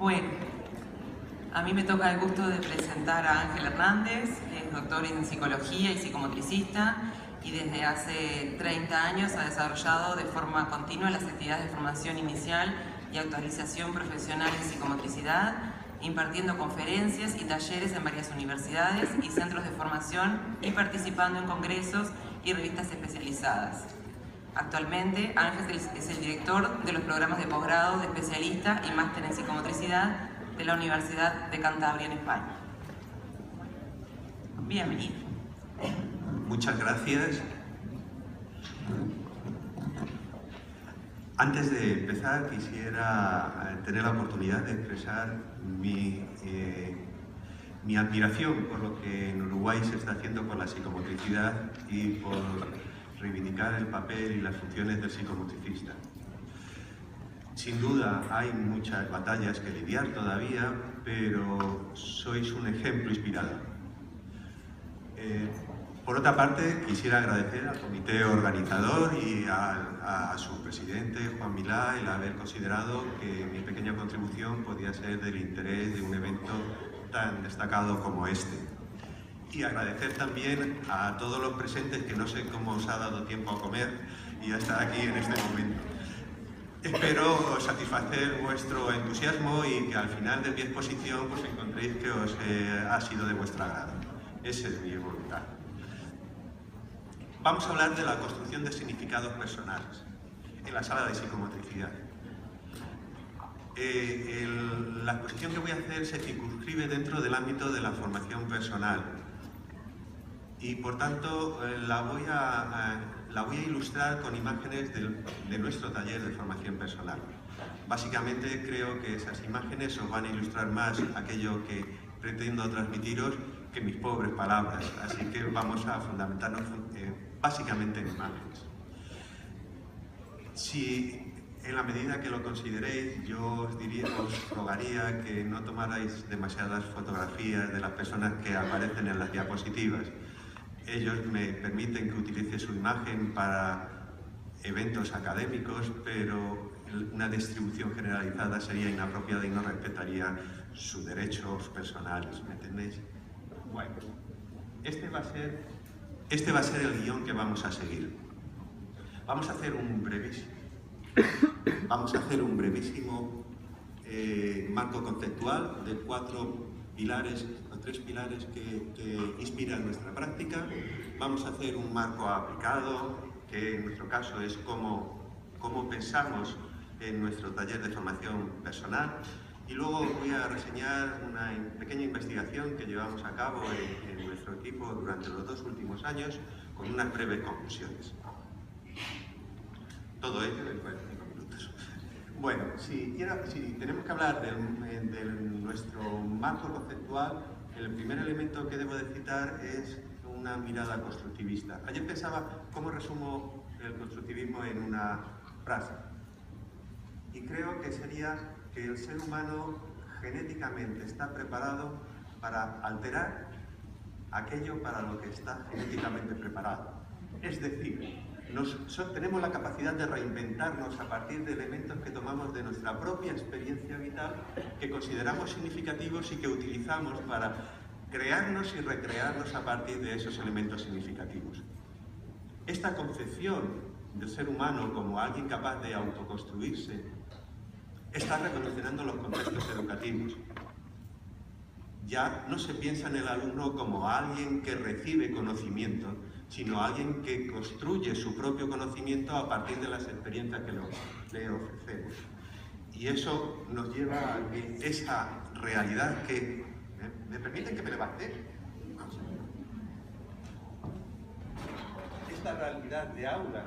Bueno, a mí me toca el gusto de presentar a Ángel Hernández, que es doctor en psicología y psicomotricista y desde hace 30 años ha desarrollado de forma continua las actividades de formación inicial y actualización profesional en psicomotricidad, impartiendo conferencias y talleres en varias universidades y centros de formación y participando en congresos y revistas especializadas. Actualmente, Ángel es el director de los programas de posgrado de especialista y máster en psicomotricidad de la Universidad de Cantabria en España. Bienvenido. Muchas gracias. Antes de empezar, quisiera tener la oportunidad de expresar mi admiración por lo que en Uruguay se está haciendo por la psicomotricidad y por reivindicar el papel y las funciones del psicomotricista. Sin duda hay muchas batallas que lidiar todavía, pero sois un ejemplo inspirador. Por otra parte, quisiera agradecer al comité organizador y a su presidente, Juan Milá, el haber considerado que mi pequeña contribución podía ser del interés de un evento tan destacado como este. Y agradecer también a todos los presentes, que no sé cómo os ha dado tiempo a comer y a estar aquí en este momento. Espero satisfacer vuestro entusiasmo y que al final de mi exposición pues encontréis que os ha sido de vuestro agrado. Esa es mi voluntad. Vamos a hablar de la construcción de significados personales en la sala de psicomotricidad. La exposición que voy a hacer se circunscribe dentro del ámbito de la formación personal y por tanto la voy a ilustrar con imágenes de nuestro taller de formación personal. Básicamente creo que esas imágenes os van a ilustrar más aquello que pretendo transmitiros que mis pobres palabras, así que vamos a fundamentarnos básicamente en imágenes. Si en la medida que lo consideréis, yo os rogaría que no tomarais demasiadas fotografías de las personas que aparecen en las diapositivas. Ellos me permiten que utilice su imagen para eventos académicos, pero una distribución generalizada sería inapropiada y no respetaría sus derechos personales, ¿me entendéis? Bueno, este va a ser el guión que vamos a seguir. Vamos a hacer un brevísimo marco conceptual de tres pilares que inspiran nuestra práctica. Vamos a hacer un marco aplicado, que en nuestro caso es cómo pensamos en nuestro taller de formación personal. Y luego voy a reseñar una pequeña investigación que llevamos a cabo en nuestro equipo durante los 2 últimos años, con unas breves conclusiones. Todo ello en 45 minutos. Bueno, si tenemos que hablar de nuestro marco conceptual, el primer elemento que debo de citar es una mirada constructivista. Ayer pensaba cómo resumo el constructivismo en una frase. Y creo que sería que el ser humano genéticamente está preparado para alterar aquello para lo que está genéticamente preparado. Es decir, tenemos la capacidad de reinventarnos a partir de elementos que tomamos de nuestra propia experiencia vital, que consideramos significativos y que utilizamos para crearnos y recrearnos a partir de esos elementos significativos. Esta concepción del ser humano como alguien capaz de autoconstruirse está revolucionando los contextos educativos. Ya no se piensa en el alumno como alguien que recibe conocimiento, sino alguien que construye su propio conocimiento a partir de las experiencias que le ofrecemos. Y eso nos lleva a que esa realidad que... ¿Me permiten que me levante? Esta realidad de aula.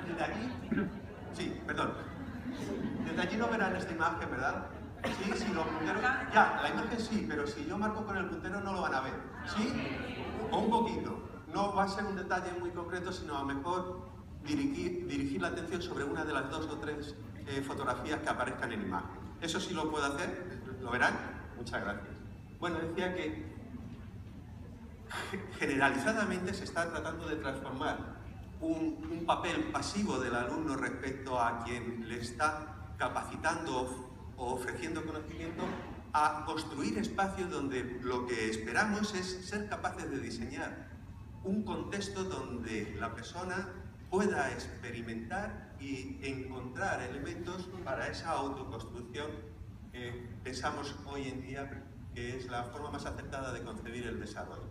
Desde allí... Sí, perdón. Desde allí no verán esta imagen, ¿verdad? Sí, si los punteros... Ya, la imagen sí, pero si yo marco con el puntero no lo van a ver. ¿Sí? O un poquito. No va a ser un detalle muy concreto, sino a lo mejor dirigir la atención sobre una de las 2 o 3 fotografías que aparezcan en imagen. ¿Eso sí lo puedo hacer? ¿Lo verán? Muchas gracias. Bueno, decía que generalizadamente se está tratando de transformar un papel pasivo del alumno respecto a quien le está capacitando o ofreciendo conocimiento, a construir espacios donde lo que esperamos es ser capaces de diseñar un contexto donde la persona pueda experimentar y encontrar elementos para esa autoconstrucción que pensamos hoy en día que es la forma más acertada de concebir el desarrollo.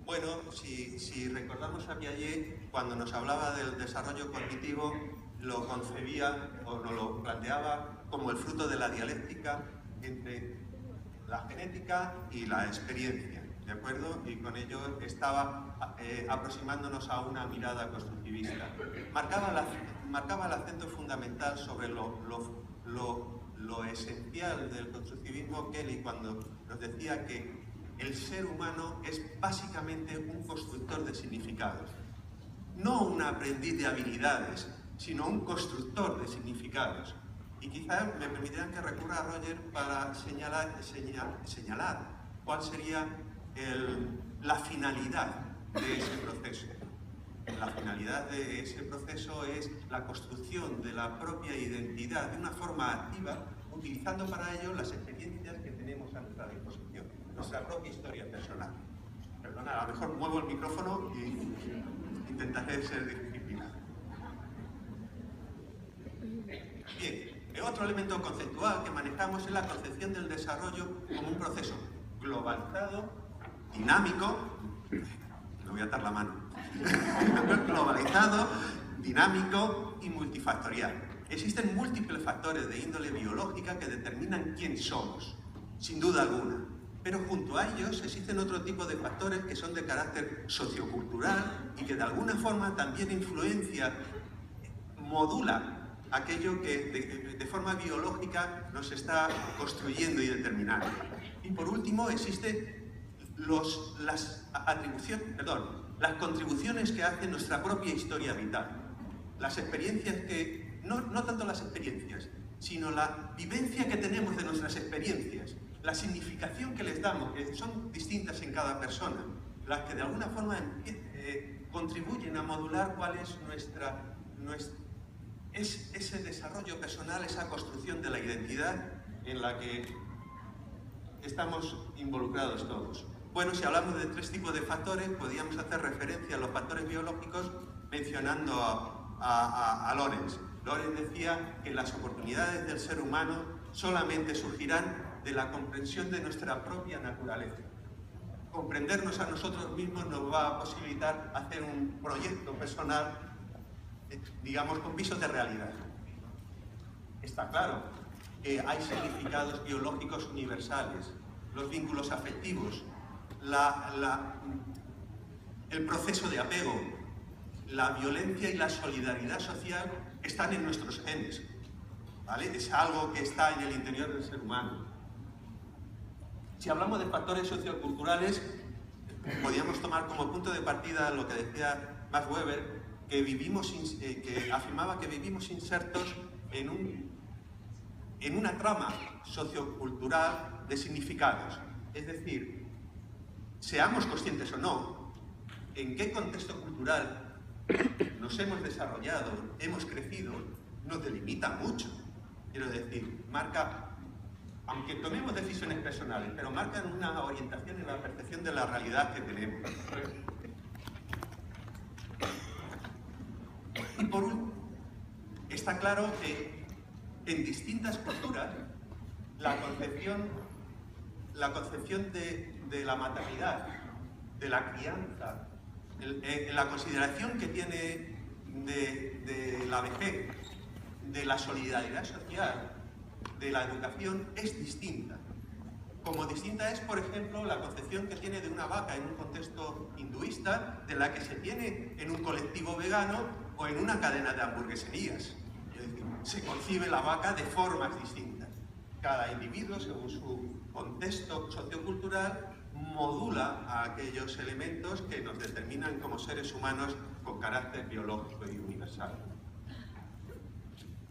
Bueno, si recordamos a Piaget, cuando nos hablaba del desarrollo cognitivo, lo concebía o nos lo planteaba como el fruto de la dialéctica entre la genética y la experiencia, ¿de acuerdo? Y con ello estaba aproximándonos a una mirada constructivista. Marcaba el acento fundamental sobre lo esencial del constructivismo Kelly cuando nos decía que el ser humano es básicamente un constructor de significados. No un aprendiz de habilidades, sino un constructor de significados. Y quizás me permitirán que recurra a Roger para señalar cuál sería la finalidad de ese proceso. La finalidad de ese proceso es la construcción de la propia identidad de una forma activa, utilizando para ello las experiencias que tenemos a nuestra disposición, nuestra propia historia personal. Perdona, a lo mejor muevo el micrófono y intentaré ser disciplinado. Bien, otro elemento conceptual que manejamos es la concepción del desarrollo como un proceso globalizado, dinámico, me voy a atar la mano, globalizado, dinámico y multifactorial. Existen múltiples factores de índole biológica que determinan quién somos, sin duda alguna. Pero junto a ellos existen otro tipo de factores que son de carácter sociocultural y que de alguna forma también influencian, modulan aquello que de forma biológica nos está construyendo y determinando. Y por último existen las contribuciones que hace nuestra propia historia vital. Las experiencias que, no tanto las experiencias, sino la vivencia que tenemos de nuestras experiencias, la significación que les damos, que son distintas en cada persona, las que de alguna forma contribuyen a modular cuál es ese desarrollo personal, esa construcción de la identidad en la que estamos involucrados todos. Bueno, si hablamos de tres tipos de factores, podríamos hacer referencia a los factores biológicos mencionando a Lorenz. Lorenz decía que las oportunidades del ser humano solamente surgirán de la comprensión de nuestra propia naturaleza. Comprendernos a nosotros mismos nos va a posibilitar hacer un proyecto personal, digamos, con pisos de realidad. Está claro que hay significados biológicos universales, los vínculos afectivos, el proceso de apego, la violencia y la solidaridad social están en nuestros genes, ¿vale? Es algo que está en el interior del ser humano. Si hablamos de factores socioculturales, podríamos tomar como punto de partida lo que decía Max Weber, que afirmaba que vivimos insertos en una trama sociocultural de significados. Es decir, seamos conscientes o no, en qué contexto cultural nos hemos desarrollado, hemos crecido, nos delimita mucho. Quiero decir, marca, aunque tomemos decisiones personales, pero marcan una orientación en la percepción de la realidad que tenemos. Y por último, está claro que en distintas culturas la concepción de la maternidad, de la crianza, la consideración que tiene de la vejez, de la solidaridad social, de la educación, es distinta. Como distinta es, por ejemplo, la concepción que tiene de una vaca en un contexto hinduista, de la que se tiene en un colectivo vegano o en una cadena de hamburgueserías. Es decir, se concibe la vaca de formas distintas. Cada individuo, según su contexto sociocultural, modula a aquellos elementos que nos determinan como seres humanos con carácter biológico y universal.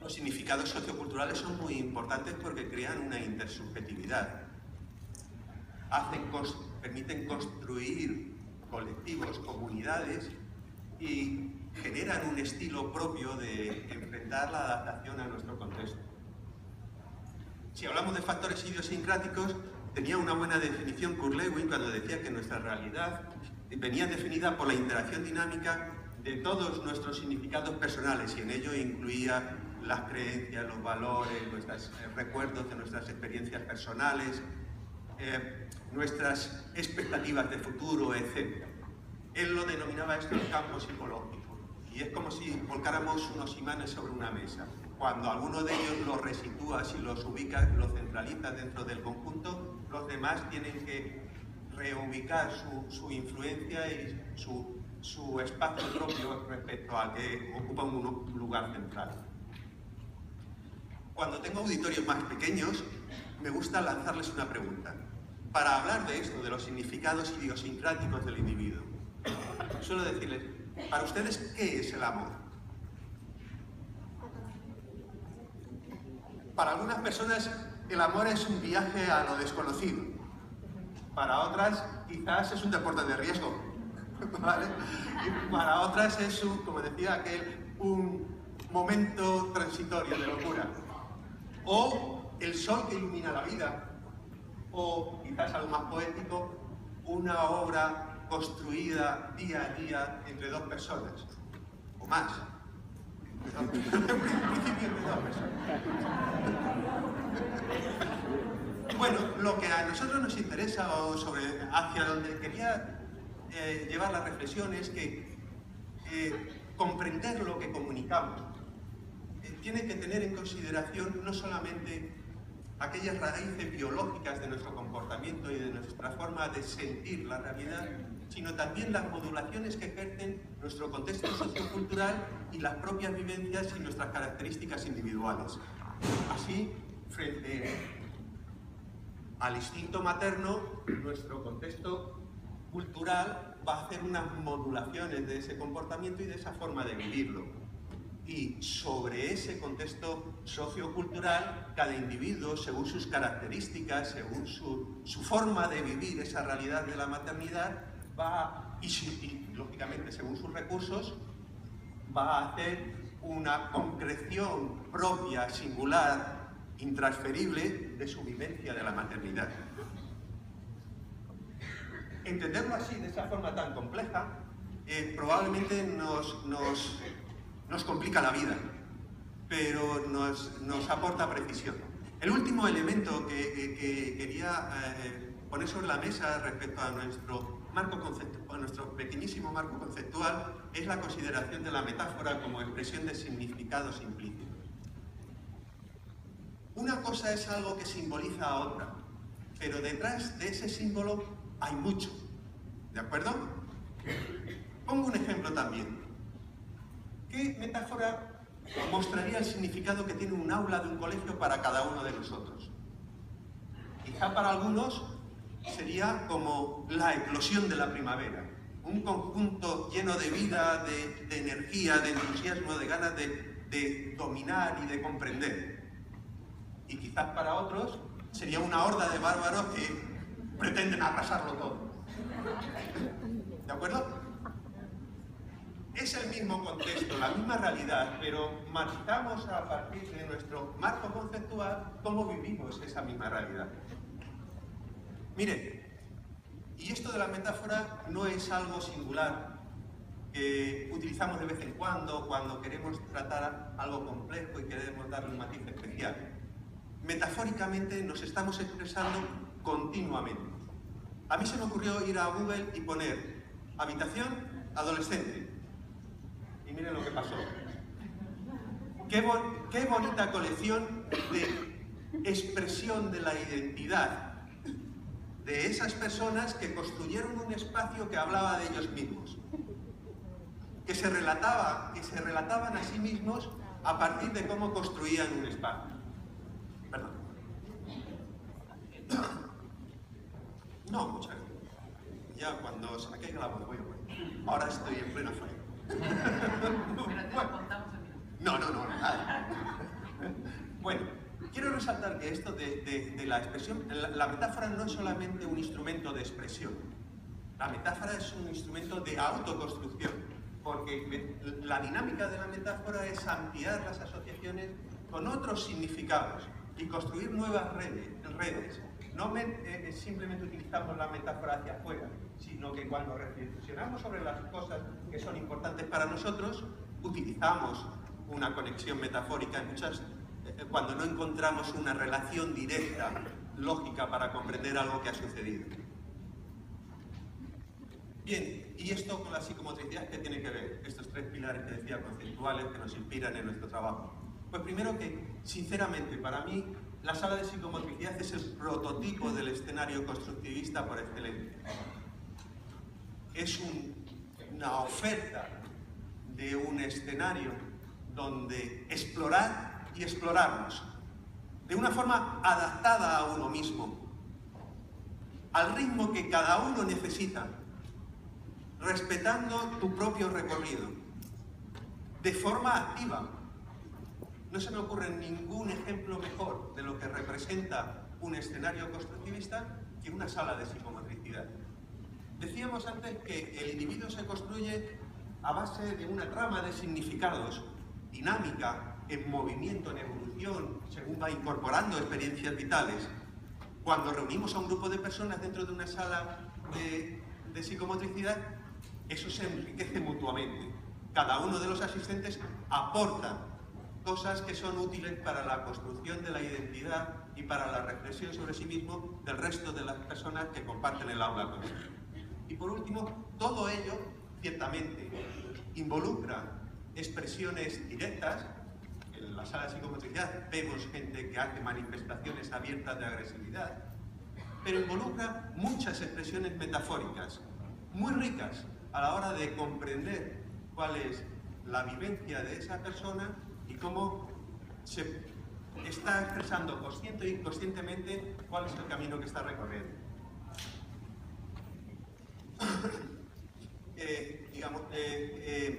Los significados socioculturales son muy importantes porque crean una intersubjetividad. Permiten construir colectivos, comunidades y generan un estilo propio de enfrentar la adaptación a nuestro contexto. Si hablamos de factores idiosincráticos, tenía una buena definición Kurt Lewin cuando decía que nuestra realidad venía definida por la interacción dinámica de todos nuestros significados personales, y en ello incluía las creencias, los valores, nuestros recuerdos de nuestras experiencias personales, nuestras expectativas de futuro, etc. Él lo denominaba esto el campo psicológico, y es como si volcáramos unos imanes sobre una mesa. Cuando alguno de ellos los resitúas y los ubicas, los centralizas dentro del conjunto, los demás tienen que reubicar su influencia y su espacio propio respecto al que ocupa un lugar central. Cuando tengo auditorios más pequeños, me gusta lanzarles una pregunta. Para hablar de esto, de los significados idiosincráticos del individuo, suelo decirles, para ustedes, ¿qué es el amor? Para algunas personas, el amor es un viaje a lo desconocido. Para otras, quizás es un deporte de riesgo, ¿vale? Y para otras es, como decía aquel, un momento transitorio de locura. O el sol que ilumina la vida. O, quizás algo más poético, una obra construida día a día entre dos personas. O más. En principio entre dos personas. Bueno, lo que a nosotros nos interesa, o hacia donde quería llevar la reflexión, es que comprender lo que comunicamos tiene que tener en consideración no solamente aquellas raíces biológicas de nuestro comportamiento y de nuestra forma de sentir la realidad, sino también las modulaciones que ejercen nuestro contexto sociocultural y las propias vivencias y nuestras características individuales. Así, frente al instinto materno, nuestro contexto cultural va a hacer unas modulaciones de ese comportamiento y de esa forma de vivirlo. Y sobre ese contexto sociocultural, cada individuo, según sus características, según su forma de vivir esa realidad de la maternidad, y lógicamente según sus recursos, va a hacer una concreción propia, singular, intransferible de su vivencia de la maternidad. Entenderlo así, de esa forma tan compleja, probablemente nos complica la vida, pero nos aporta precisión. El último elemento que quería poner sobre la mesa respecto a nuestro pequeñísimo marco conceptual es la consideración de la metáfora como expresión de significados implícitos. Una cosa es algo que simboliza a otra, pero detrás de ese símbolo hay mucho, ¿de acuerdo? Pongo un ejemplo también. ¿Qué metáfora mostraría el significado que tiene un aula de un colegio para cada uno de nosotros? Quizá para algunos sería como la eclosión de la primavera, un conjunto lleno de vida, de energía, de entusiasmo, de ganas de dominar y de comprender. Y quizás para otros sería una horda de bárbaros que pretenden arrasarlo todo. ¿De acuerdo? Es el mismo contexto, la misma realidad, pero matizamos a partir de nuestro marco conceptual cómo vivimos esa misma realidad. Miren, y esto de la metáfora no es algo singular que utilizamos de vez en cuando queremos tratar algo complejo y queremos darle un matiz especial. Metafóricamente nos estamos expresando continuamente. A mí se me ocurrió ir a Google y poner habitación adolescente. Y miren lo que pasó. Qué bonita colección de expresión de la identidad de esas personas que construyeron un espacio que hablaba de ellos mismos, que se relataban a sí mismos a partir de cómo construían un espacio. Perdón. No, muchas gracias. Ya cuando se me caiga la voz voy a poner. Ahora estoy en plena falla. No, nada. Bueno, quiero resaltar que esto de la expresión, la metáfora no es solamente un instrumento de expresión. La metáfora es un instrumento de autoconstrucción, porque la dinámica de la metáfora es ampliar las asociaciones con otros significados y construir nuevas redes. No simplemente utilizamos la metáfora hacia afuera, sino que cuando reflexionamos sobre las cosas que son importantes para nosotros, utilizamos una conexión metafórica cuando no encontramos una relación directa, lógica, para comprender algo que ha sucedido. Bien, ¿y esto con la psicomotricidad qué tiene que ver? Estos tres pilares que decía, conceptuales, que nos inspiran en nuestro trabajo. Pues primero que, sinceramente, para mí, la sala de psicomotricidad es el prototipo del escenario constructivista por excelencia. Es una oferta de un escenario donde explorar y explorarnos, de una forma adaptada a uno mismo, al ritmo que cada uno necesita, respetando tu propio recorrido, de forma activa. No se me ocurre ningún ejemplo mejor de lo que representa un escenario constructivista que una sala de psicomotricidad. Decíamos antes que el individuo se construye a base de una trama de significados, dinámica, en movimiento, en evolución, según va incorporando experiencias vitales. Cuando reunimos a un grupo de personas dentro de una sala de psicomotricidad, eso se enriquece mutuamente. Cada uno de los asistentes aporta cosas que son útiles para la construcción de la identidad y para la reflexión sobre sí mismo del resto de las personas que comparten el aula con él. Y por último, todo ello, ciertamente, involucra expresiones directas. En la sala de psicomotricidad vemos gente que hace manifestaciones abiertas de agresividad, pero involucra muchas expresiones metafóricas, muy ricas a la hora de comprender cuál es la vivencia de esa persona y cómo se está expresando consciente e inconscientemente cuál es el camino que está recorriendo.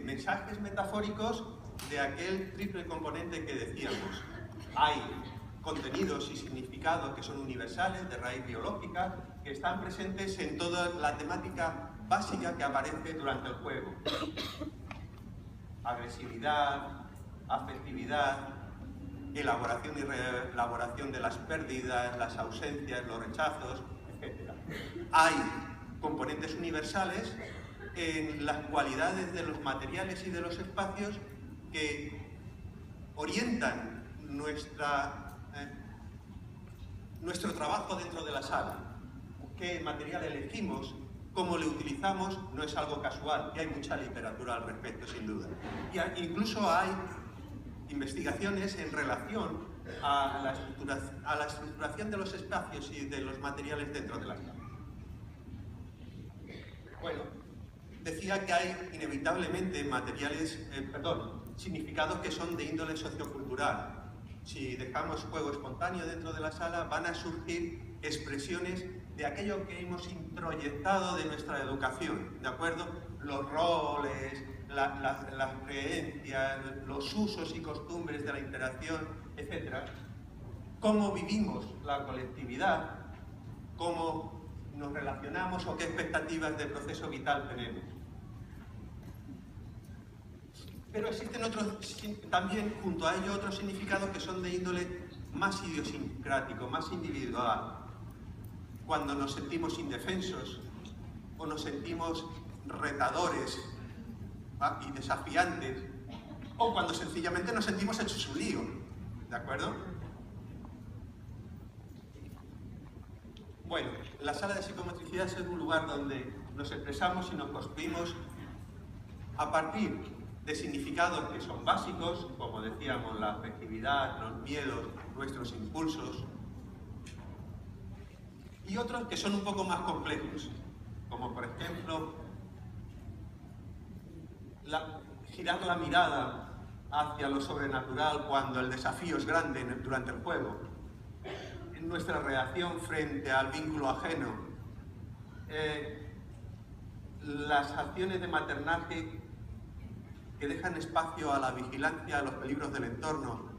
Mensajes metafóricos de aquel triple componente que decíamos. Hay contenidos y significados que son universales, de raíz biológica, que están presentes en toda la temática básica que aparece durante el juego. Agresividad, afectividad, elaboración y reelaboración de las pérdidas, las ausencias, los rechazos, etc. Hay componentes universales en las cualidades de los materiales y de los espacios que orientan nuestro trabajo dentro de la sala. ¿Qué material elegimos? ¿Cómo le utilizamos? No es algo casual, y hay mucha literatura al respecto, sin duda. Y incluso hay investigaciones en relación a la estructuración de los espacios y de los materiales dentro de la sala. Bueno, decía que hay inevitablemente significados que son de índole sociocultural. Si dejamos juego espontáneo dentro de la sala, van a surgir expresiones de aquello que hemos introyectado de nuestra educación, ¿de acuerdo? Los roles, las creencias, los usos y costumbres de la interacción, etc. Cómo vivimos la colectividad, cómo nos relacionamos o qué expectativas de proceso vital tenemos. Pero existen también, junto a ello, otros significados que son de índole más idiosincrático, más individual. Cuando nos sentimos indefensos o nos sentimos retadores y desafiantes, o cuando sencillamente nos sentimos hechos un lío, ¿de acuerdo? Bueno, la sala de psicomotricidad es un lugar donde nos expresamos y nos construimos a partir de significados que son básicos, como decíamos, la afectividad, los miedos, nuestros impulsos, y otros que son un poco más complejos, como por ejemplo girar la mirada hacia lo sobrenatural cuando el desafío es grande durante el juego, en nuestra reacción frente al vínculo ajeno, las acciones de maternaje que dejan espacio a la vigilancia a los peligros del entorno,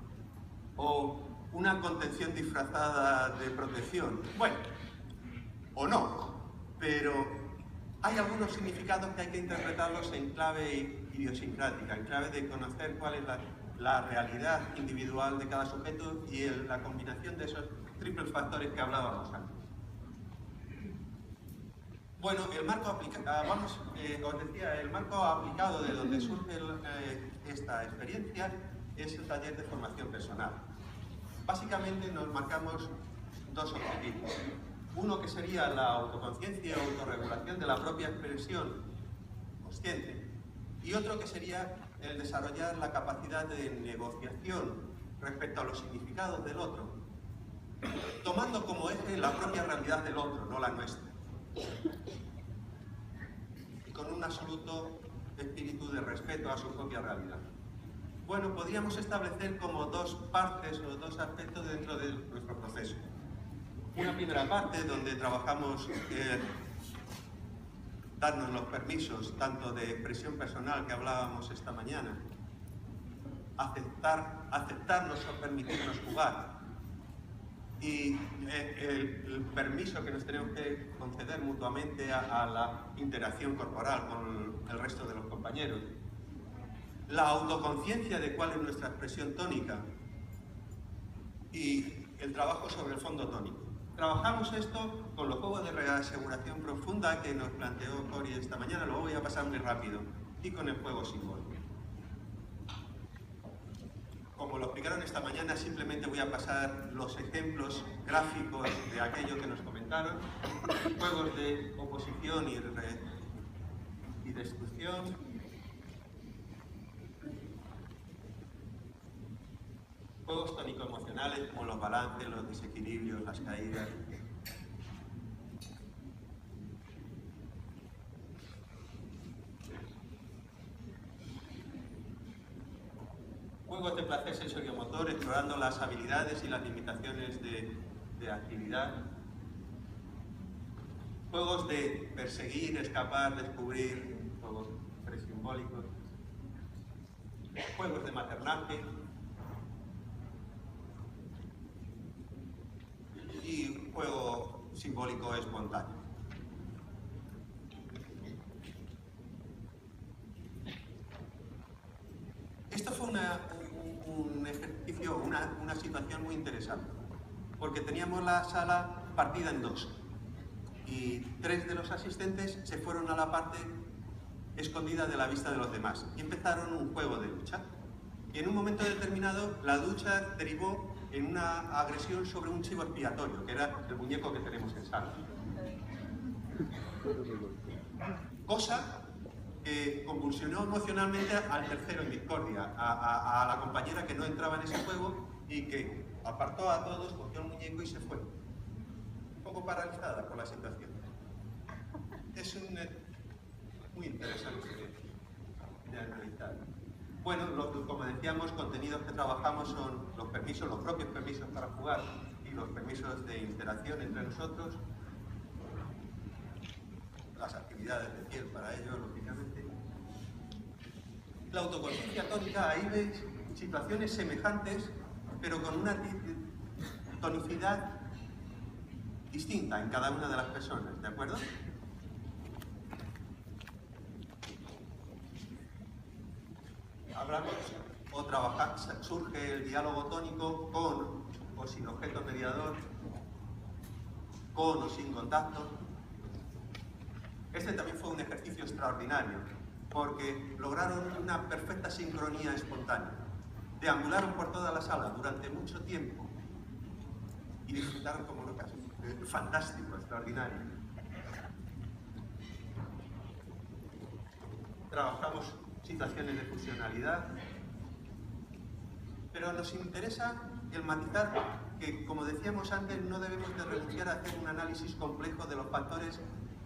o una contención disfrazada de protección. Bueno, o no, pero Hay algunos significados que hay que interpretarlos en clave idiosincrática, en clave de conocer cuál es la realidad individual de cada sujeto y la combinación de esos triples factores que hablábamos antes. Bueno, el marco aplicado, os decía, el marco aplicado de donde surge esta experiencia es el taller de formación personal. Básicamente nos marcamos dos objetivos. Uno que sería la autoconciencia o autorregulación de la propia expresión consciente y otro que sería el desarrollar la capacidad de negociación respecto a los significados del otro, tomando como eje la propia realidad del otro, no la nuestra, y con un absoluto espíritu de respeto a su propia realidad. Bueno, podríamos establecer como dos partes o dos aspectos dentro de nuestro proceso. Una primera parte donde trabajamos darnos los permisos, tanto de expresión personal que hablábamos esta mañana, aceptarnos o permitirnos jugar, y el permiso que nos tenemos que conceder mutuamente a la interacción corporal con el resto de los compañeros. La autoconciencia de cuál es nuestra expresión tónica y el trabajo sobre el fondo tónico. Trabajamos esto con los juegos de reaseguración profunda que nos planteó Cory esta mañana, lo voy a pasar muy rápido, y con el juego simbólico. Como lo explicaron esta mañana, simplemente voy a pasar los ejemplos gráficos de aquello que nos comentaron. Juegos de oposición y destrucción. Juegos tónico-emocionales como los balances, los desequilibrios, las caídas. Juegos de placer sensoriomotor, explorando las habilidades y las limitaciones de actividad. Juegos de perseguir, escapar, descubrir, juegos presimbólicos. Juegos de maternaje. Y juego simbólico espontáneo. Esto fue un ejercicio, una situación muy interesante, porque teníamos la sala partida en dos y 3 de los asistentes se fueron a la parte escondida de la vista de los demás y empezaron un juego de lucha. Y en un momento determinado la lucha derivó en una agresión sobre un chivo expiatorio, que era el muñeco que tenemos en sala. Cosa que convulsionó emocionalmente al tercero en discordia, a la compañera que no entraba en ese juego y que apartó a todos, cogió el muñeco y se fue. Un poco paralizada por la situación. Es muy interesante de analizar. Bueno, como decíamos, contenidos que trabajamos son los permisos, los propios permisos para jugar y los permisos de interacción entre nosotros, las actividades de piel para ello, lógicamente. La autoconciencia tónica, ahí veis situaciones semejantes, pero con una tonicidad distinta en cada una de las personas, ¿de acuerdo? Hablamos o trabajar, surge el diálogo tónico con o sin objeto mediador, con o sin contacto. Este también fue un ejercicio extraordinario, porque lograron una perfecta sincronía espontánea. Deambularon por toda la sala durante mucho tiempo y disfrutaron como locas. Fantástico, extraordinario. Trabajamos situaciones de funcionalidad, pero nos interesa el matizar que, como decíamos antes, no debemos de renunciar a hacer un análisis complejo de los factores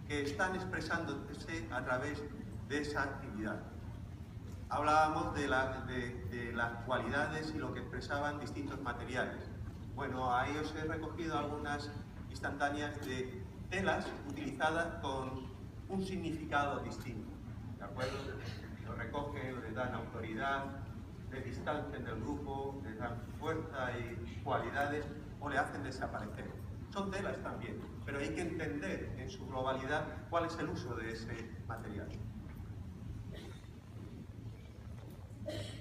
que están expresándose a través de esa actividad. Hablábamos de las cualidades y lo que expresaban distintos materiales. Bueno, ahí os he recogido algunas instantáneas de telas utilizadas con un significado distinto, ¿de acuerdo? Lo recogen, le dan autoridad, le distancian del grupo, le dan fuerza y cualidades o le hacen desaparecer. son telas también, pero hay que entender en su globalidad cuál es el uso de ese material.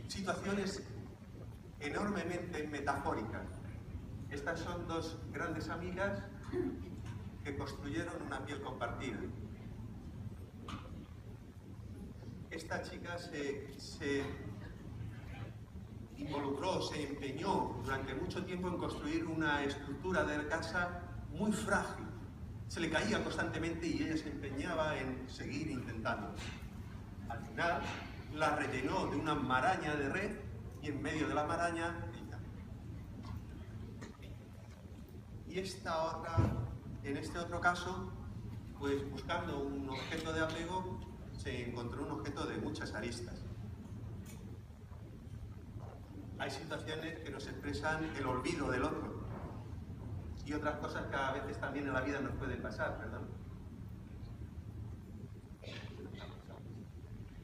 Situaciones enormemente metafóricas. Estas son dos grandes amigas que construyeron una piel compartida. Esta chica se involucró, se empeñó durante mucho tiempo en construir una estructura de casa muy frágil. Se le caía constantemente y ella se empeñaba en seguir intentando. Al final la rellenó de una maraña de red y en medio de la maraña ella. Y esta otra, en este otro caso, pues buscando un objeto de apego, se encontró un objeto de muchas aristas. Hay situaciones que nos expresan el olvido del otro y otras cosas que a veces también en la vida nos pueden pasar, ¿verdad?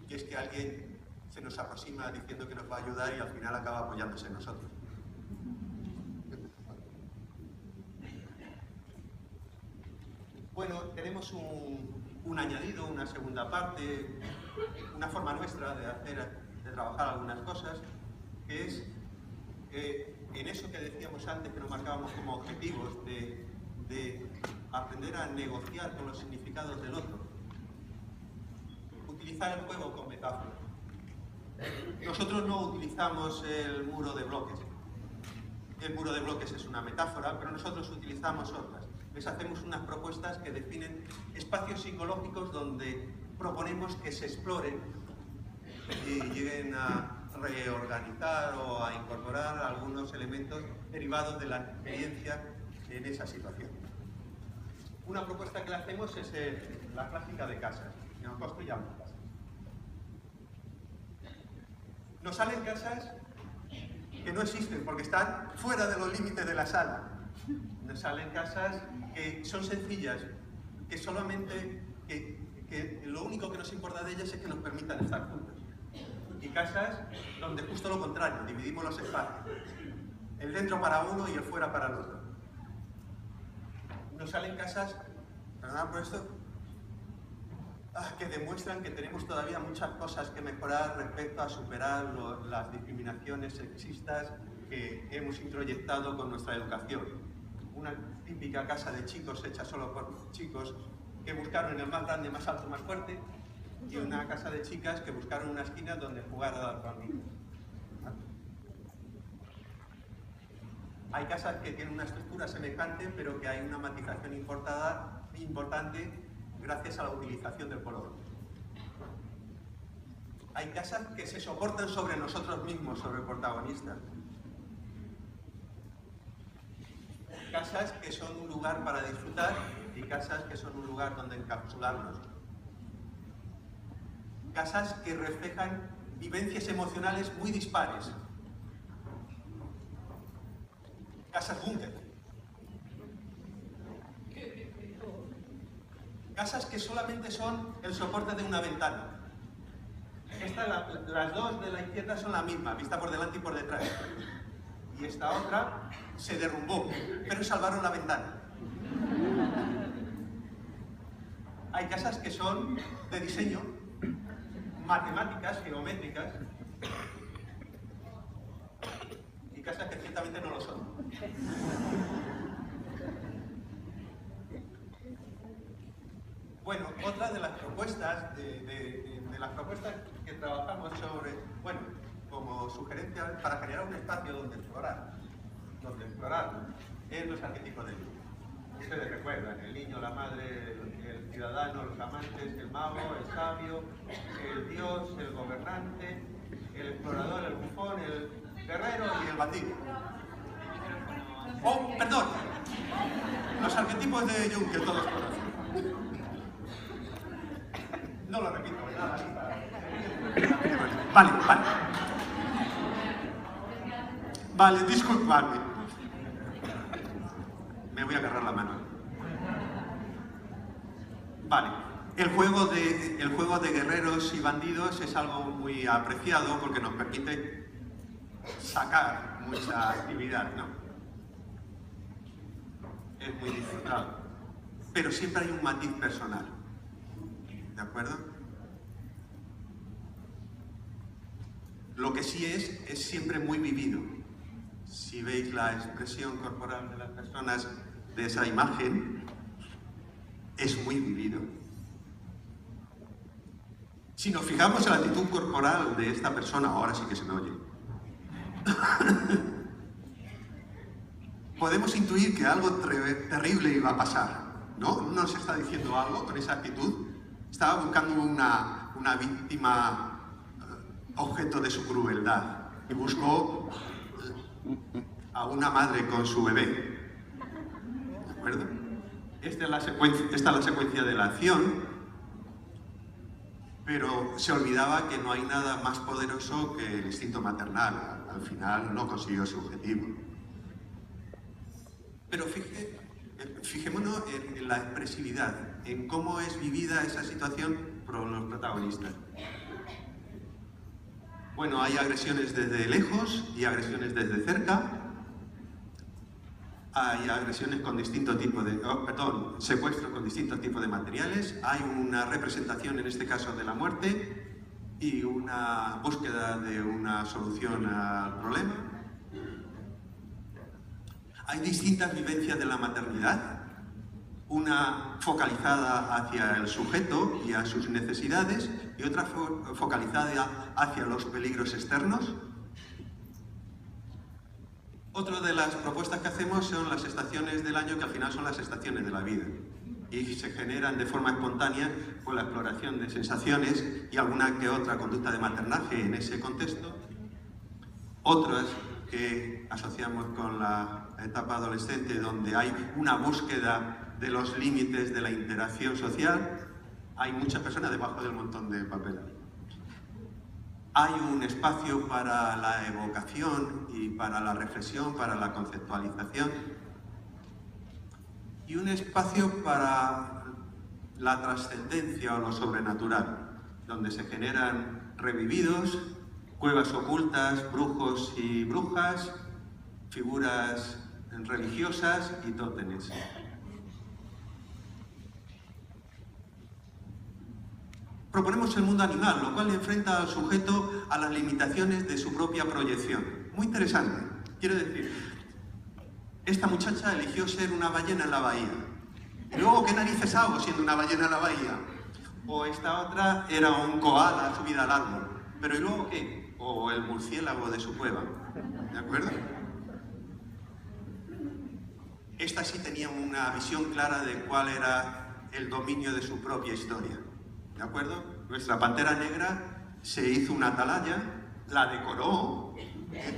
Y es que alguien se nos aproxima diciendo que nos va a ayudar y al final acaba apoyándose en nosotros. Bueno, tenemos un añadido, una segunda parte, una forma nuestra de trabajar algunas cosas, que es en eso que decíamos antes, que nos marcábamos como objetivos, de aprender a negociar con los significados del otro. Utilizar el juego con metáforas. Nosotros no utilizamos el muro de bloques. El muro de bloques es una metáfora, pero nosotros utilizamos otras. Les hacemos unas propuestas que definen espacios psicológicos donde proponemos que se exploren y lleguen a reorganizar o a incorporar algunos elementos derivados de la experiencia en esa situación. Una propuesta que le hacemos es la clásica de casas, que nos construyamos casas. Nos salen casas que no existen porque están fuera de los límites de la sala. Nos salen casas que son sencillas, que solamente, que lo único que nos importa de ellas es que nos permitan estar juntos. Y casas donde justo lo contrario, dividimos los espacios. El dentro para uno y el fuera para el otro. Nos salen casas, perdón por esto, que demuestran que tenemos todavía muchas cosas que mejorar respecto a superar las discriminaciones sexistas que hemos introyectado con nuestra educación. Una típica casa de chicos hecha solo por chicos que buscaron el más grande, más alto, más fuerte, y una casa de chicas que buscaron una esquina donde jugar a las banditas. Hay casas que tienen una estructura semejante, pero que hay una matización importante gracias a la utilización del color. Hay casas que se soportan sobre nosotros mismos, sobre el protagonista. Casas que son un lugar para disfrutar y casas que son un lugar donde encapsularnos. Casas que reflejan vivencias emocionales muy dispares. Casas búnker. Casas que solamente son el soporte de una ventana. Las dos de la izquierda son la misma, vista por delante y por detrás. Y esta otra se derrumbó, pero salvaron la ventana. Hay casas que son de diseño, matemáticas, geométricas, y casas que ciertamente no lo son. Bueno, otra de las propuestas, de las propuestas que trabajamos sobre, bueno, como sugerencia para generar un espacio donde explorar es los arquetipos del niño. Ustedes recuerdan, el niño, la madre, el ciudadano, los amantes, el mago, el sabio, el dios, el gobernante, el explorador, el bufón, el guerrero y el bandido. Oh, perdón, los arquetipos de Jung que todos conocen. No lo repito, ¿verdad? Vale, disculpadme. Me voy a agarrar la mano. Vale. El juego de guerreros y bandidos es algo muy apreciado porque nos permite sacar mucha actividad, ¿no? es muy disfrutado. Pero siempre hay un matiz personal. ¿De acuerdo? Lo que sí es siempre muy vivido. Si veis la expresión corporal de las personas de esa imagen, es muy vivido. Si nos fijamos en la actitud corporal de esta persona, ahora sí que se me oye, podemos intuir que algo terrible iba a pasar, ¿no? Nos está diciendo algo con esa actitud. Estaba buscando una víctima objeto de su crueldad y buscó a una madre con su bebé. ¿De acuerdo? Esta es la secuencia de la acción, pero se olvidaba que no hay nada más poderoso que el instinto maternal. Al final no consiguió su objetivo. Pero fijémonos en la expresividad, en cómo es vivida esa situación por los protagonistas. Bueno, hay agresiones desde lejos y agresiones desde cerca. Hay agresiones con distintos tipos de... secuestros con distintos tipos de materiales. Hay una representación, en este caso, de la muerte y una búsqueda de una solución al problema. Hay distintas vivencias de la maternidad. Una focalizada hacia el sujeto y a sus necesidades y otra focalizada hacia los peligros externos. Otra de las propuestas que hacemos son las estaciones del año, que al final son las estaciones de la vida y se generan de forma espontánea por la exploración de sensaciones y alguna que otra conducta de maternaje en ese contexto. Otras que asociamos con la etapa adolescente, donde hay una búsqueda de los límites de la interacción social. Hay muchas personas debajo del montón de papel. Hay un espacio para la evocación y para la reflexión, para la conceptualización. Y un espacio para la trascendencia o lo sobrenatural, donde se generan revividos, cuevas ocultas, brujos y brujas, figuras religiosas y tótenes. Proponemos el mundo animal, lo cual enfrenta al sujeto a las limitaciones de su propia proyección. Muy interesante. Quiero decir, esta muchacha eligió ser una ballena en la bahía. Y luego, ¿qué narices hago siendo una ballena en la bahía? O esta otra era un koala subida al árbol. Pero ¿y luego qué? O el murciélago de su cueva. ¿De acuerdo? Esta sí tenía una visión clara de cuál era el dominio de su propia historia. ¿De acuerdo? Nuestra pantera negra se hizo una atalaya, la decoró,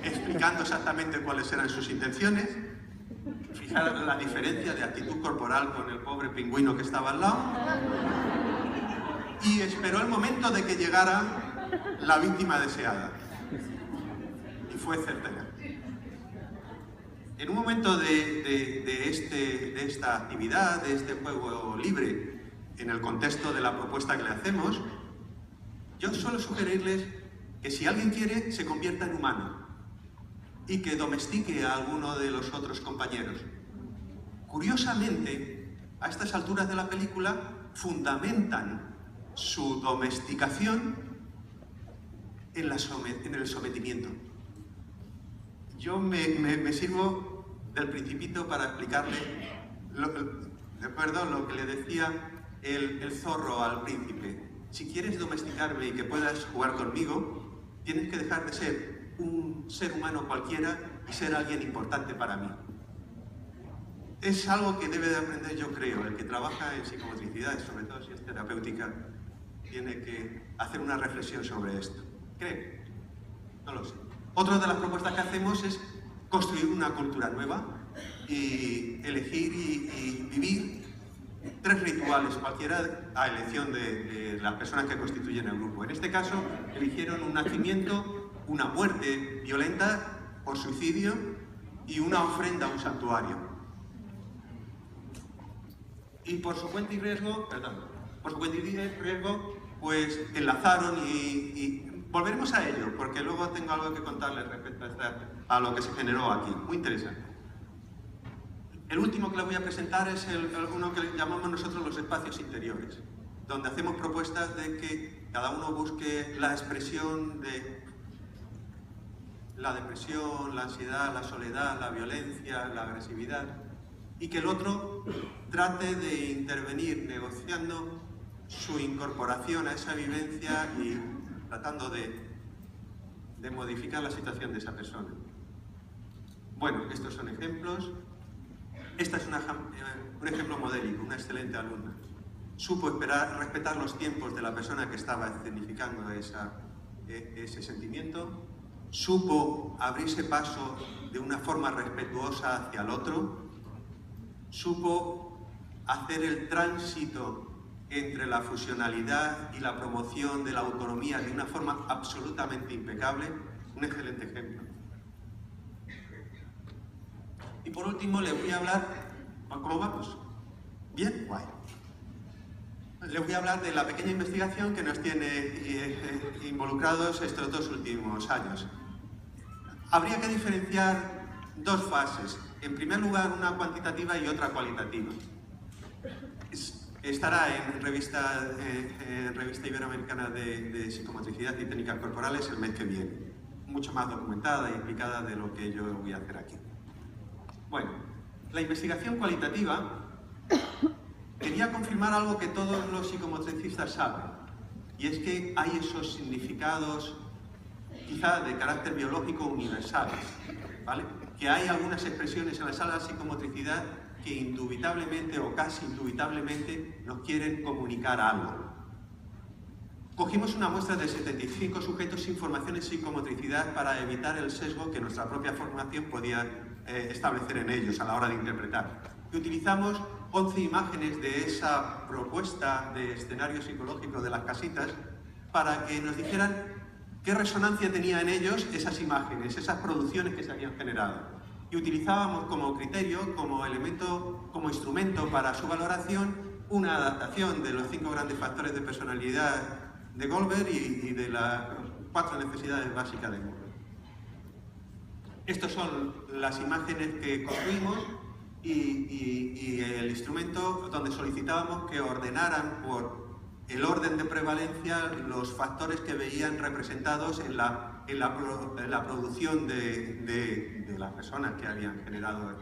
explicando exactamente cuáles eran sus intenciones. Fijaros la diferencia de actitud corporal con el pobre pingüino que estaba al lado. Y esperó el momento de que llegara la víctima deseada. Y fue certera. En un momento de esta actividad, de este juego libre, en el contexto de la propuesta que le hacemos, yo suelo sugerirles que si alguien quiere, se convierta en humano y que domestique a alguno de los otros compañeros. Curiosamente, a estas alturas de la película, fundamentan su domesticación en el sometimiento. Yo me sirvo del Principito para explicarle lo que le decía el zorro al príncipe. Si quieres domesticarme y que puedas jugar conmigo, tienes que dejar de ser un ser humano cualquiera y ser alguien importante para mí. Es algo que debe de aprender, yo creo, el que trabaja en psicomotricidad, sobre todo si es terapéutica, tiene que hacer una reflexión sobre esto. ¿Cree? No lo sé. Otra de las propuestas que hacemos es construir una cultura nueva y elegir y vivir 3 rituales, cualquiera a elección de las personas que constituyen el grupo. En este caso, eligieron un nacimiento, una muerte violenta por suicidio y una ofrenda a un santuario. Y por su cuenta y riesgo, pues enlazaron y volveremos a ello, porque luego tengo algo que contarles respecto a lo que se generó aquí. Muy interesante. El último que les voy a presentar es uno que llamamos nosotros los espacios interiores, donde hacemos propuestas de que cada uno busque la expresión de la depresión, la ansiedad, la soledad, la violencia, la agresividad, y que el otro trate de intervenir negociando su incorporación a esa vivencia y tratando de modificar la situación de esa persona. Bueno, estos son ejemplos. Esta es un ejemplo modélico, una excelente alumna. Supo respetar los tiempos de la persona que estaba escenificando ese sentimiento. Supo abrirse paso de una forma respetuosa hacia el otro. Supo hacer el tránsito entre la fusionalidad y la promoción de la autonomía de una forma absolutamente impecable. Un excelente ejemplo. Y por último les voy a hablar, ¿cómo vamos? ¿Bien? Guay. Les voy a hablar de la pequeña investigación que nos tiene involucrados estos 2 últimos años. Habría que diferenciar 2 fases. En primer lugar, una cuantitativa y otra cualitativa. Estará en revista Iberoamericana de Psicomotricidad y Técnicas Corporales el mes que viene. Mucho más documentada y explicada de lo que yo voy a hacer aquí. Bueno, la investigación cualitativa quería confirmar algo que todos los psicomotricistas saben, y es que hay esos significados, quizá de carácter biológico universales, ¿vale? Que hay algunas expresiones en la sala de psicomotricidad que indubitablemente o casi indubitablemente nos quieren comunicar algo. Cogimos una muestra de 75 sujetos sin formación en psicomotricidad para evitar el sesgo que nuestra propia formación podía establecer en ellos a la hora de interpretar. Y utilizamos 11 imágenes de esa propuesta de escenario psicológico de las casitas para que nos dijeran qué resonancia tenía en ellos esas imágenes, esas producciones que se habían generado. Y utilizábamos como criterio, como elemento, como instrumento para su valoración, una adaptación de los 5 grandes factores de personalidad de Goldberg y de las 4 necesidades básicas de Goldberg. Estas son las imágenes que construimos y el instrumento donde solicitábamos que ordenaran por el orden de prevalencia los factores que veían representados en la producción de las personas que habían generado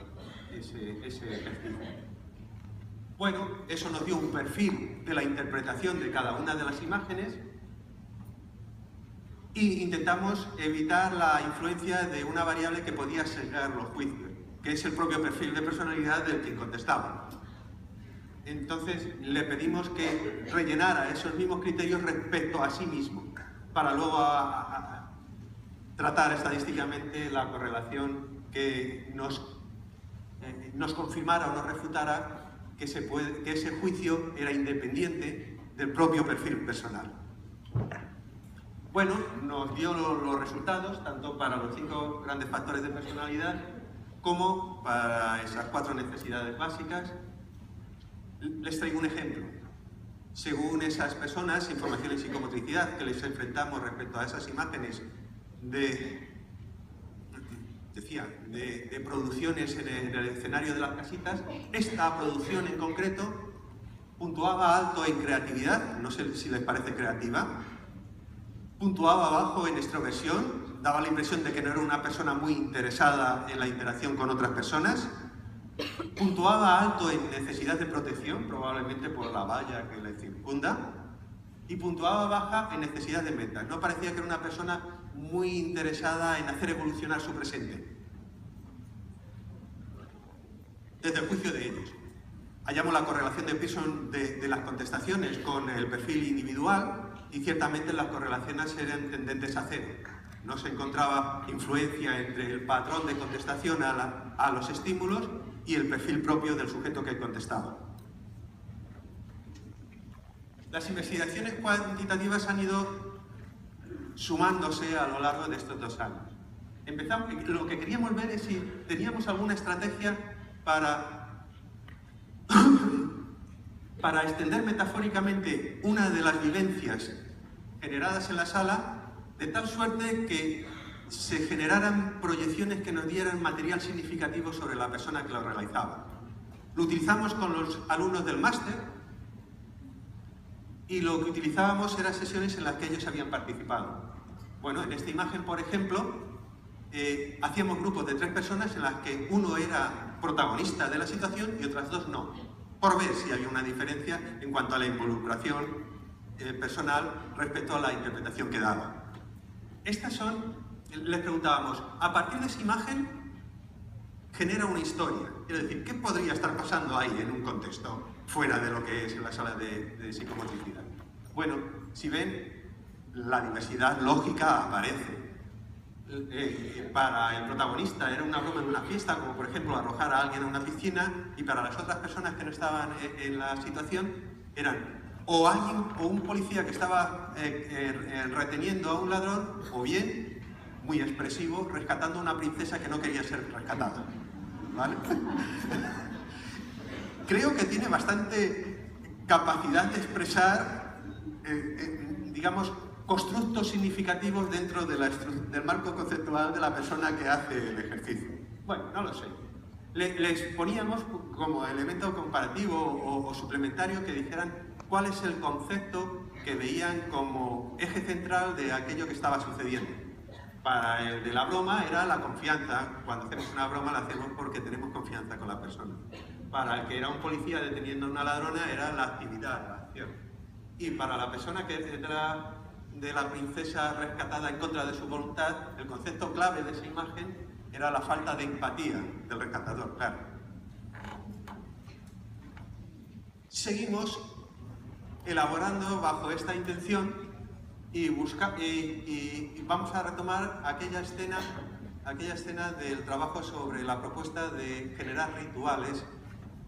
ese ejercicio. Bueno, eso nos dio un perfil de la interpretación de cada una de las imágenes y intentamos evitar la influencia de una variable que podía sesgar los juicios, que es el propio perfil de personalidad del que contestaba. Entonces le pedimos que rellenara esos mismos criterios respecto a sí mismo, para luego tratar estadísticamente la correlación que nos confirmara o nos refutara que ese juicio era independiente del propio perfil personal. Bueno, nos dio los resultados, tanto para los 5 grandes factores de personalidad como para esas 4 necesidades básicas. Les traigo un ejemplo. Según esas personas, información en psicomotricidad, que les enfrentamos respecto a esas imágenes de producciones en el escenario de las casitas, esta producción en concreto puntuaba alto en creatividad, no sé si les parece creativa, puntuaba bajo en extroversión, daba la impresión de que no era una persona muy interesada en la interacción con otras personas, puntuaba alto en necesidad de protección, probablemente por la valla que le circunda, y puntuaba baja en necesidad de metas. No parecía que era una persona muy interesada en hacer evolucionar su presente. Desde el juicio de ellos. Hallamos la correlación de Pearson de las contestaciones con el perfil individual y ciertamente las correlaciones eran tendentes a cero. No se encontraba influencia entre el patrón de contestación a los estímulos y el perfil propio del sujeto que contestaba. Las investigaciones cuantitativas han ido sumándose a lo largo de estos 2 años. Lo que queríamos ver es si teníamos alguna estrategia para extender metafóricamente una de las vivencias generadas en la sala, de tal suerte que se generaran proyecciones que nos dieran material significativo sobre la persona que lo realizaba. Lo utilizamos con los alumnos del máster y lo que utilizábamos eran sesiones en las que ellos habían participado. Bueno, en esta imagen, por ejemplo, hacíamos grupos de 3 personas en las que uno era protagonista de la situación y otras 2 no, por ver si había una diferencia en cuanto a la involucración personal respecto a la interpretación que daba. Estas son, les preguntábamos, a partir de esa imagen genera una historia. Quiero decir, ¿qué podría estar pasando ahí en un contexto fuera de lo que es la sala de psicomotricidad? Bueno, si ven, la diversidad lógica aparece. Para el protagonista era una broma en una fiesta, como por ejemplo arrojar a alguien a una piscina, y para las otras personas que no estaban en la situación eran o alguien o un policía que estaba reteniendo a un ladrón, o bien, muy expresivo, rescatando a una princesa que no quería ser rescatada. ¿Vale? Creo que tiene bastante capacidad de expresar, digamos, constructos significativos dentro de del marco conceptual de la persona que hace el ejercicio. Bueno, no lo sé. Les poníamos como elemento comparativo o suplementario que dijeran cuál es el concepto que veían como eje central de aquello que estaba sucediendo. Para el de la broma era la confianza. Cuando hacemos una broma la hacemos porque tenemos confianza con la persona. Para el que era un policía deteniendo a una ladrona era la actividad, la acción. Y para la persona que era de la princesa rescatada en contra de su voluntad, el concepto clave de esa imagen era la falta de empatía del rescatador, claro. Seguimos elaborando bajo esta intención y vamos a retomar aquella escena del trabajo sobre la propuesta de generar rituales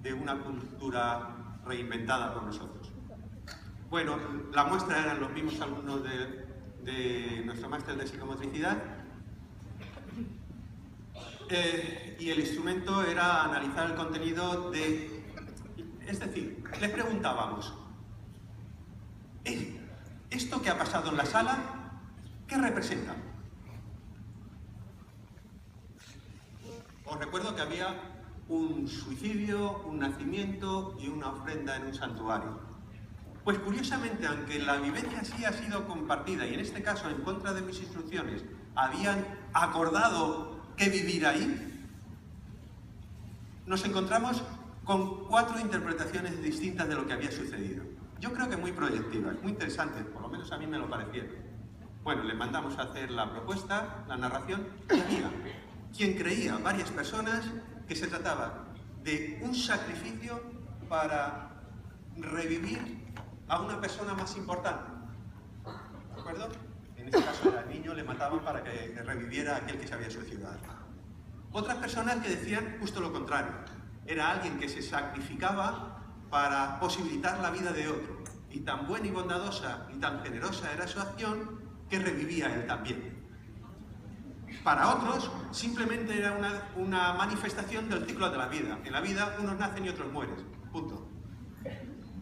de una cultura reinventada por nosotros. Bueno, la muestra eran los mismos alumnos de nuestro máster de psicomotricidad y el instrumento era analizar el contenido de... Es decir, les preguntábamos, ¿esto que ha pasado en la sala, qué representa? Os recuerdo que había un suicidio, un nacimiento y una ofrenda en un santuario. Pues curiosamente, aunque la vivencia sí ha sido compartida y en este caso en contra de mis instrucciones habían acordado qué vivir ahí, nos encontramos con 4 interpretaciones distintas de lo que había sucedido. Yo creo que muy proyectivas, muy interesantes, por lo menos a mí me lo parecieron. Bueno, le mandamos a hacer la propuesta, la narración, y había quien creía, varias personas, que se trataba de un sacrificio para revivir a una persona más importante. ¿De acuerdo? En este caso era el niño, le mataban para que reviviera a aquel que se había suicidado. Otras personas que decían justo lo contrario. Era alguien que se sacrificaba para posibilitar la vida de otro. Y tan buena y bondadosa y tan generosa era su acción que revivía él también. Para otros, simplemente era una manifestación del ciclo de la vida. En la vida unos nacen y otros mueren. Punto.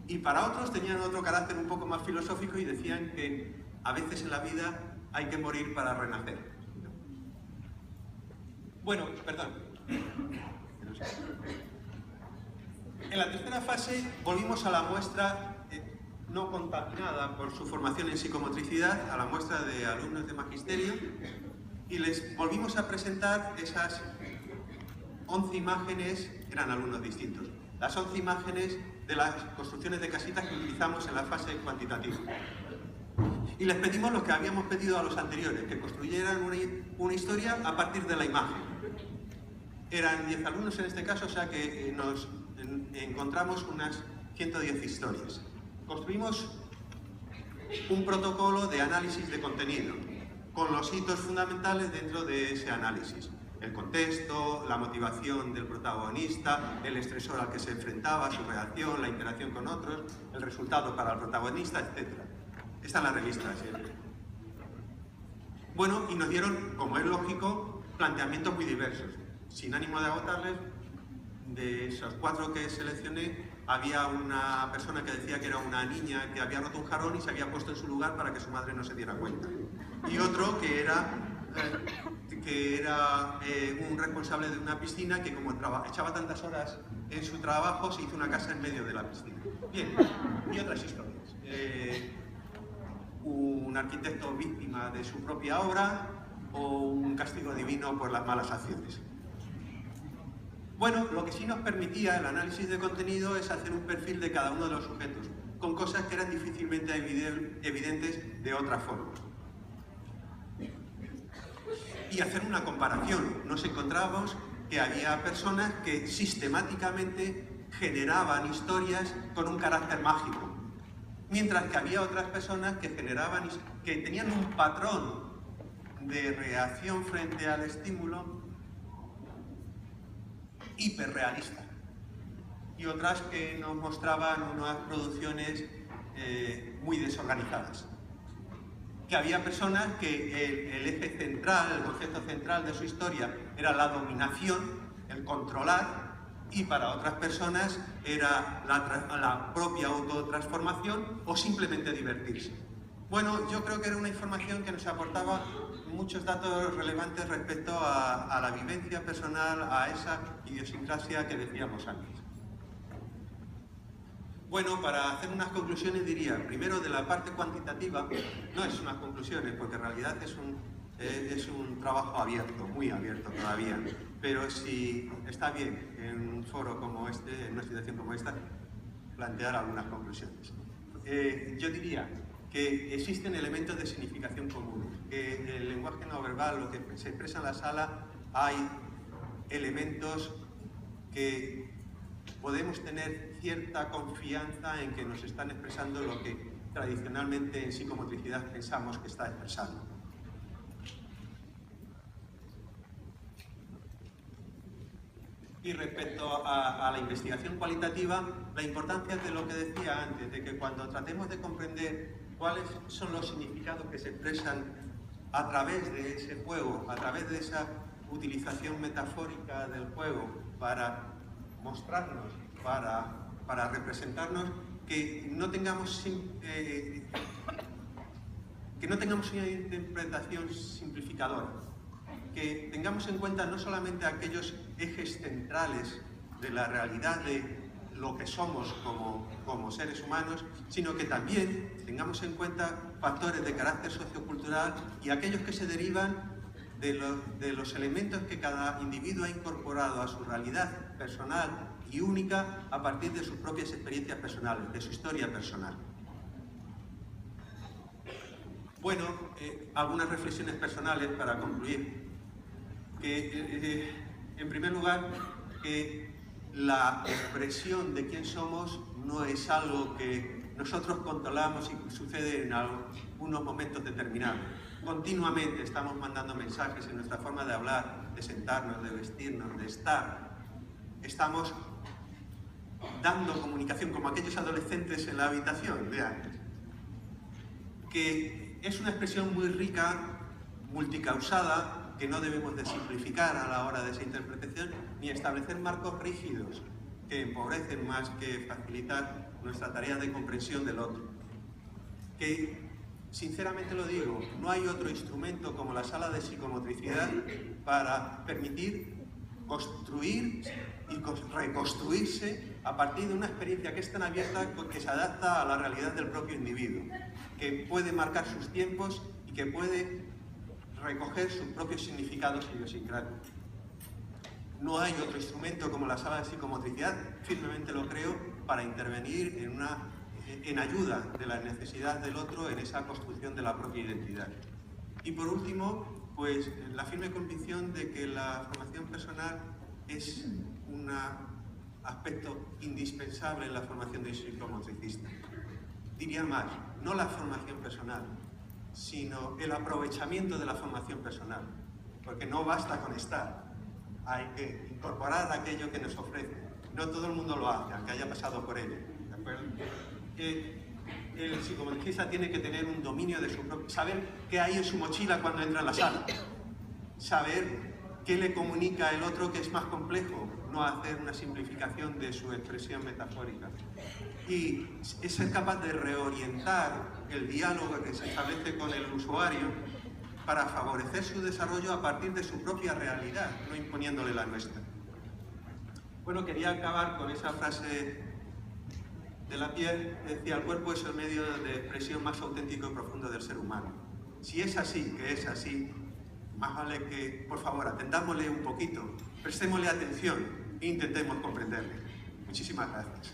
Y para otros tenían otro carácter un poco más filosófico y decían que a veces en la vida hay que morir para renacer. Bueno, perdón. En la tercera fase volvimos a la muestra no contaminada por su formación en psicomotricidad, a la muestra de alumnos de magisterio, y les volvimos a presentar esas 11 imágenes, eran alumnos distintos, las 11 imágenes de las construcciones de casitas que utilizamos en la fase cuantitativa. Y les pedimos lo que habíamos pedido a los anteriores, que construyeran una historia a partir de la imagen. Eran 10 alumnos en este caso, o sea que nos encontramos unas 110 historias. Construimos un protocolo de análisis de contenido, con los hitos fundamentales dentro de ese análisis. El contexto, la motivación del protagonista, el estresor al que se enfrentaba, su reacción, la interacción con otros, el resultado para el protagonista, etc. Esta es la revista siempre. Bueno, y nos dieron, como es lógico, planteamientos muy diversos. Sin ánimo de agotarles, de esos 4 que seleccioné, había una persona que decía que era una niña que había roto un jarrón y se había puesto en su lugar para que su madre no se diera cuenta. Y otro que era que era un responsable de una piscina que como echaba tantas horas en su trabajo se hizo una casa en medio de la piscina. Bien, y otras historias. Un arquitecto víctima de su propia obra o un castigo divino por las malas acciones. Bueno, lo que sí nos permitía el análisis de contenido es hacer un perfil de cada uno de los sujetos, con cosas que eran difícilmente evidentes de otra forma. Y hacer una comparación. Nos encontramos que había personas que sistemáticamente generaban historias con un carácter mágico, mientras que había otras personas que tenían un patrón de reacción frente al estímulo hiperrealista, y otras que nos mostraban unas producciones muy desorganizadas. Que había personas que el eje central, el concepto central de su historia era la dominación, el controlar, y para otras personas era la propia autotransformación o simplemente divertirse. Bueno, yo creo que era una información que nos aportaba muchos datos relevantes respecto a la vivencia personal, a esa idiosincrasia que decíamos antes. Bueno, para hacer unas conclusiones diría, primero de la parte cuantitativa, no es unas conclusiones, porque en realidad es un trabajo abierto, muy abierto todavía, pero si está bien en un foro como este, en una situación como esta, plantear algunas conclusiones. Yo diría que existen elementos de significación común, que en el lenguaje no verbal, lo que se expresa en la sala, hay elementos que podemos tener cierta confianza en que nos están expresando lo que tradicionalmente en psicomotricidad pensamos que está expresando. Y respecto a la investigación cualitativa, la importancia de lo que decía antes, de que cuando tratemos de comprender cuáles son los significados que se expresan a través de ese juego, a través de esa utilización metafórica del juego para mostrarnos, para representarnos, que no tengamos una interpretación simplificadora, que tengamos en cuenta no solamente aquellos ejes centrales de la realidad de lo que somos como seres humanos, sino que también tengamos en cuenta factores de carácter sociocultural y aquellos que se derivan de los elementos que cada individuo ha incorporado a su realidad personal y única a partir de sus propias experiencias personales, de su historia personal. Bueno, algunas reflexiones personales para concluir. En primer lugar, que la expresión de quién somos no es algo que nosotros controlamos y sucede en algunos momentos determinados. Continuamente estamos mandando mensajes en nuestra forma de hablar, de sentarnos, de vestirnos, de estar. Estamos dando comunicación como aquellos adolescentes en la habitación de antes. Que es una expresión muy rica, multicausada, que no debemos de simplificar a la hora de esa interpretación, ni establecer marcos rígidos que empobrecen más que facilitar nuestra tarea de comprensión del otro. Que, sinceramente lo digo, no hay otro instrumento como la sala de psicomotricidad para permitir construir y reconstruirse a partir de una experiencia que es tan abierta que se adapta a la realidad del propio individuo, que puede marcar sus tiempos y que puede recoger sus propios significados idiosincráticos. No hay otro instrumento como la sala de psicomotricidad, firmemente lo creo, para intervenir en ayuda de la necesidad del otro en esa construcción de la propia identidad. Y por último, pues la firme convicción de que la formación personal es un aspecto indispensable en la formación de un psicomotricista. Diría más, no la formación personal, sino el aprovechamiento de la formación personal, porque no basta con estar, hay que incorporar aquello que nos ofrece. No todo el mundo lo hace, aunque haya pasado por ello, ¿de acuerdo? El psicomotricista tiene que tener un dominio de su propio, saber qué hay en su mochila cuando entra en la sala, saber qué le comunica el otro que es más complejo, no hacer una simplificación de su expresión metafórica. Y es ser capaz de reorientar el diálogo que se establece con el usuario para favorecer su desarrollo a partir de su propia realidad, no imponiéndole la nuestra. Bueno, quería acabar con esa frase de Lapierre, que decía: el cuerpo es el medio de expresión más auténtico y profundo del ser humano. Si es así, que es así, más vale que, por favor, atendámosle un poquito, prestémosle atención e intentemos comprenderle. Muchísimas gracias.